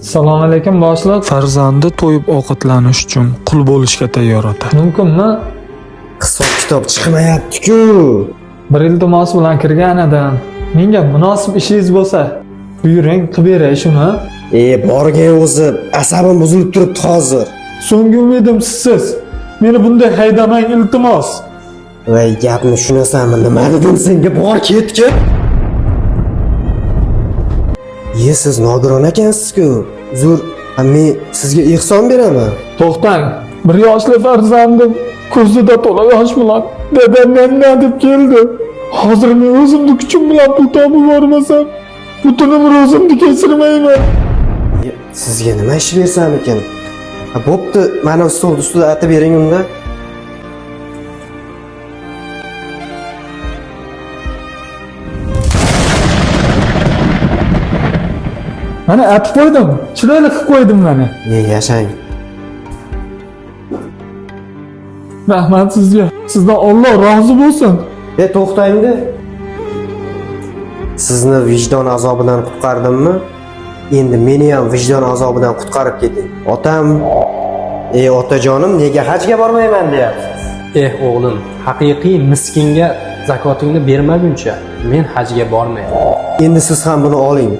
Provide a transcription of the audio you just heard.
Assalomu alaykum boshliq. Farzandi to'yib ovqatlanish uchun qul bo'lishga tayyor ota. Mumkinmi? Hisob kitob chiqmayapti-ku. Bir iltimos bilan kirgan edim. Menga munosib ishingiz bo'lsa, buyuring, qilib beray shuni. Borgan o'zi, asabim buzilib turibdi hozir. So'nggi umidim sizsiz. Meni bunday haydamang iltimos. Voy, gapni tushunasanmi? Nima dedim senga? Bor ketgin. Siz nogiron ekansiz-ku. Uzr, men sizga ehson beraman. To'xtang. Bir yoshli farzandim ko'zida to'la yosh bilan dadam menga deb keldi. Hozir men o'zimni kuchim bilan pul topib yubormasam, butun umr o'zimni kechirmayman. Sizga nima ish bersam ekan? Bo'pti, mana stol ustida aytib bering unda. Mana aytib qo'ydim. Chiroyli qilib qo'ydim mana. Yashang. Rahmat sizga. Sizdan Alloh rozi bo'lsin. To'xtangda. Sizni vijdon azobidan qutqardimmi? Endi meni ham vijdon azobidan qutqarib keting. Otam, otajonim, nega hajga bormayman deyapsiz? O'g'lim, haqiqiy miskinga zakotingni bermaguncha men hajga bormayman. Endi siz ham buni oling.